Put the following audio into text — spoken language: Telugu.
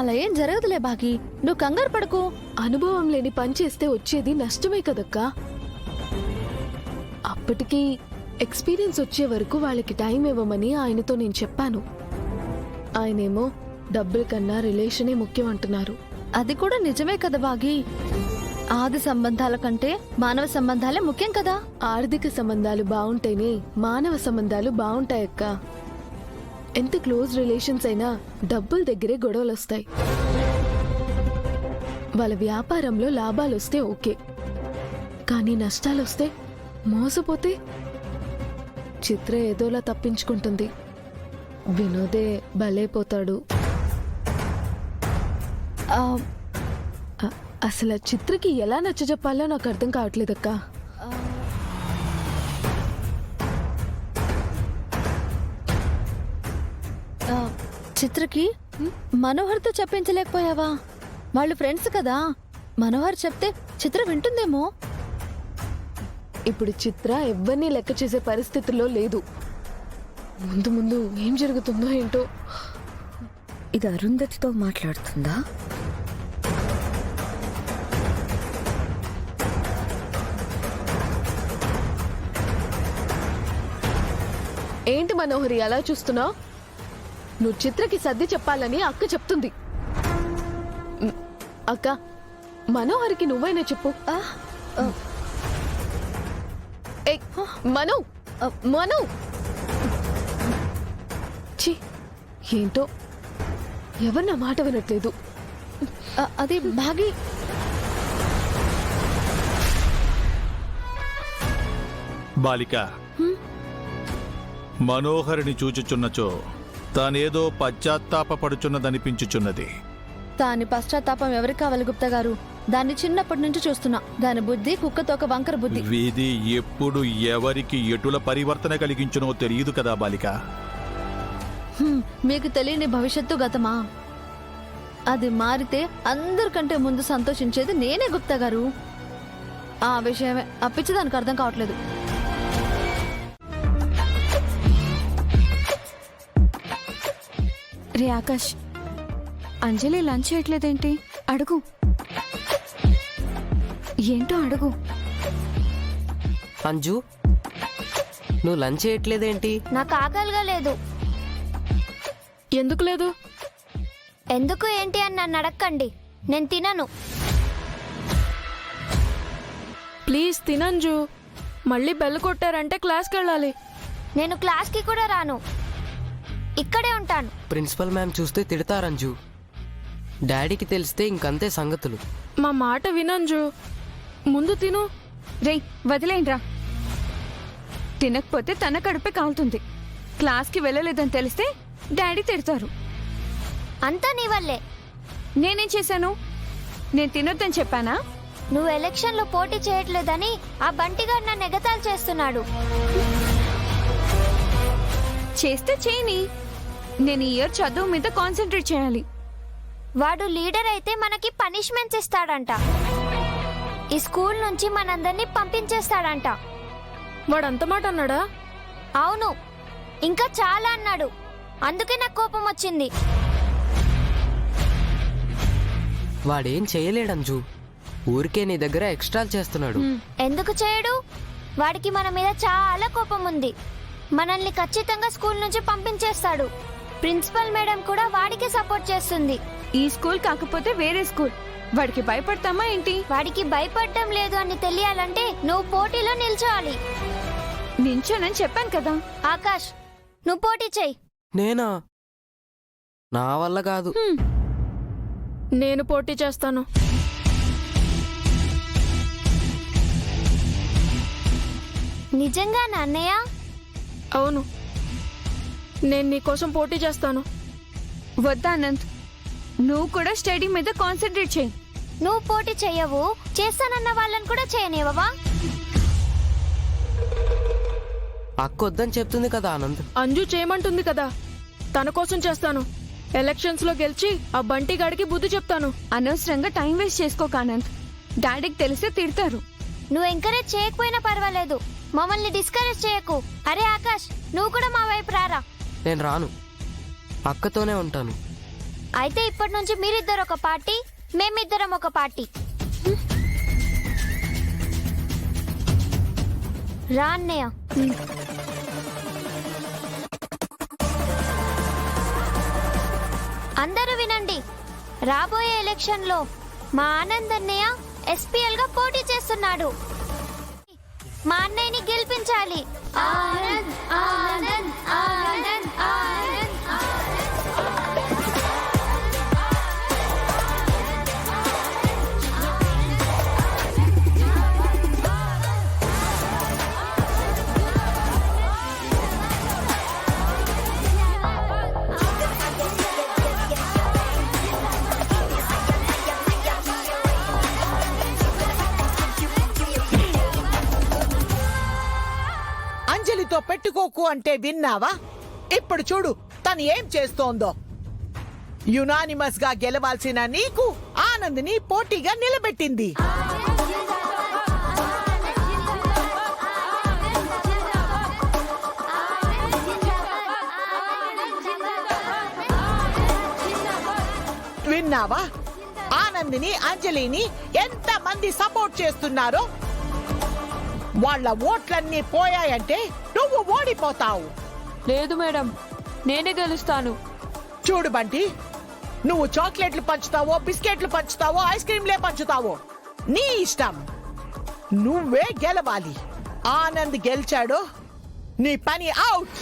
అలా ఏం జరగదులే బాగి, నువ్వు కంగారు పడకు. అనుభవం లేని పని చేస్తే వచ్చేది నష్టమే కదక్కా. అప్పటికి ఎక్స్పీరియన్స్ వచ్చే వరకు వాళ్ళకి టైం ఇవ్వమని ఆయనతో నేను చెప్పాను. ఆయనేమో డబ్బుల కన్నా రిలేషనే ముఖ్యం అంటున్నారు. అది కూడా నిజమే కదా బాగి. ఆది సంబంధాల కంటే మానవ సంబంధాలే ముఖ్యం కదా. ఆర్థిక సంబంధాలు బాగుంటేనే మానవ సంబంధాలు బాగుంటాయక్కా. ఎంత క్లోజ్ రిలేషన్స్ అయినా డబ్బుల దగ్గరే గొడవలొస్తాయి. వాళ్ళ వ్యాపారంలో లాభాలొస్తే ఓకే, కానీ నష్టాలొస్తే, మోసపోతే చిత్ర ఏదోలా తప్పించుకుంటుంది. వినోదే బలైపోతాడు. అసలు చిత్రకి ఎలా నచ్చజెప్పాలో నాకు అర్థం కావట్లేదక్కా. చిత్రకి మనోహర్తో చెప్పించలేకపోయావా? వాళ్ళు ఫ్రెండ్స్ కదా, మనోహర్ చెప్తే చిత్ర వింటుందేమో. ఇప్పుడు చిత్ర ఎవ్వరినీ లెక్క చేసే పరిస్థితుల్లో లేదు. ముందు ముందు ఏం జరుగుతుందో ఏంటో. ఇది అరుంధతితో మాట్లాడుతుందా? ఏంటి మనోహరి అలా చూస్తున్నావు? నువ్వు చిత్రకి సర్ది చెప్పాలని అక్క చెప్తుంది. అక్క, మనోహరికి నువ్వైనా చెప్పు. మను మను ఛీ, ఏంటో ఎవరు నా మాట వినట్లేదు. అది బాగి. బాలిక, మనోహరిని చూచుచున్నచో తానేదో పశ్చాత్తాపడుచున్నదనిపించుచున్నది. దాని పశ్చాత్తాపం ఎవరికి కావాలి గుప్తా గారు? దాన్ని చిన్నప్పటి నుంచి చూస్తున్నా. దాని బుద్ధి కుక్కతోక వంకర బుద్ధి. విధి ఎప్పుడు ఎవరికి ఎటుల పరివర్తన కలిగించునో తెలియదు కదా బాలిక. మీకు తెలియని భవిష్యత్తు గతమా? అది మారితే అందరికంటే ముందు సంతోషించేది నేనే గుప్తా గారు. ఆ విషయమే అప్పించి దానికి అర్థం కావట్లేదు. రే ఆకాష్, అంజలి లంచ్ చేయట్లేదేంటి? అడుగు, ఏంటో అడుగు. అంజు, నువ్వు లంచ్ చేయట్లేదేంటి? నాకు ఆకలిగా లేదు. ఎందుకు లేదు? ఎందుకు ఏంటి అని నన్ను అడక్కండి, నేను తినను. ప్లీజ్ తినంజు. మళ్ళీ బెల్ కొట్టారంటే క్లాస్కి వెళ్ళాలి. నేను క్లాస్కి కూడా రాను, ఇక్కడే ఉంటాను. ప్రిన్సిపల్ మ్యామ్ చూస్తే తిడతారంజు. డాడీకి తెలిస్తే ఇంకంతే సంగతులు. మా మాట వినంజు, ముందు తిను. రే వదిలేండ్రా. తినకపోతే తన కడుపే కాలుతుంది. క్లాస్కి వెళ్ళలేదని తెలిస్తే డాడీ తిడతారు. అంతా నీ వల్లే. నేనేం చేశాను? నేను తినొద్దని చెప్పానా? నువ్వు ఎలక్షన్లో పోటీ చేయట్లేదని ఆ బంటిగాడు నన్ను ఎగతాళి చేస్తున్నాడు. చేస్తే చేయని. నేను ఈ ఇయర్ చదువు మీద కాన్సన్ట్రేట్ చేయాలి. వాడు లీడర్ అయితే మనకి పనిష్మెంట్స్ ఇస్తాడంట. ఈ స్కూల్ నుంచి మనందరినీ పంపించేస్తాడంట. వాడంత మాట అన్నాడా? అవును, ఇంకా చాలా అన్నాడు. అందుకే నాకు కోపం వచ్చింది. వాడేం చేయలేడంజు. ఊరికే నీ దగ్గర ఎక్స్ట్రాలు చేస్తున్నాడు. ఎందుకు చేయడు? వాడికి మన మీద చాలా కోపం ఉంది. మనల్ని ఖచ్చితంగా స్కూల్ నుంచి పంపించేస్తాడు. ప్రిన్సిపల్ మేడం కూడా వాడికి సపోర్ట్ చేస్తుంది. ఈ స్కూల్ కాకపోతే వేరే స్కూల్. వాడికి భయపడతామా ఏంటి? వాడికి భయపడటం లేదు అని తెలియాలంటే నువ్వు పోటీలో నిల్చోవాలి. నించోనని చెప్పాను కదా. ఆకాష్, నువ్వు పోటీ చెయ్యి. నేనా? నా వల్ల కాదు. నేను పోటీ చేస్తాను. నిజంగా అన్నయ్య? అవును, నేను నీకోసం పోటీ చేస్తాను. వద్దా అనంత్, నువ్వు కూడా స్టడీ మీద కాన్సన్ట్రేట్ చేయి. నువ్వు పోటీ చెయ్యవు, చేస్తానన్న వాళ్ళని కూడా చేయనివ్వవా? అక్క వద్దని చెప్తుంది కదా ఆనంద్. అంజు చేయమంటుంది కదా, తన కోసం చేస్తాను. ఎలక్షన్స్ లో గెలిచి ఆ బంటి గాడికి బుద్ధి చెప్తాను. అనవసరంగా టైం వేస్ట్ చేసుకోక అనంత్. డాడీకి తెలిస్తే తిడతారు. నువ్వు ఎంకరేజ్ చేయకపోయినా పర్వాలేదు, మమ్మల్ని డిస్కరేజ్ చేయకు. అరే ఆకాష్, నువ్వు కూడా మా వైపు రారా. నేను రాను, అక్కతోనే ఉంటాను. అయితే ఇప్పటి నుంచి మీరిద్దరు ఒక పార్టీ, మేమిద్దరం ఒక పార్టీ. రా అన్నయ్య. అందరూ వినండి, రాబోయే ఎలక్షన్ లో మా ఆనంద్ అన్నయ్య ఎస్పీఎల్ గా పోటీ చేస్తున్నాడు. మా అన్నయ్యని గెలిపించాలి. ఆనంద్ ఆనంద్ ఆనంద్ ఆనంద్. అంజలితో పెట్టుకోకు అంటే విన్నావా? ఇప్పుడు చూడు తను ఏం చేస్తోందో. యునానిమస్ గా గెలవాల్సిన నీకు ఆనంద్ని పోటీగా నిలబెట్టింది. విన్నావా? ఆనంద్ని, అంజలిని ఎంత మంది సపోర్ట్ చేస్తున్నారో. వాళ్ళ ఓట్లన్నీ పోయాయంటే నువ్వు ఓడిపోతావు. లేదు మేడం, నేనే గెలుస్తాను. చూడు బంటి, నువ్వు చాక్లెట్లు పంచుతావో, బిస్కెట్లు పంచుతావో, ఐస్ క్రీంలే పంచుతావో నీ ఇష్టం. నువ్వే గెలవాలి. ఆనంద్ గెలిచాడు, నీ పని అవుట్.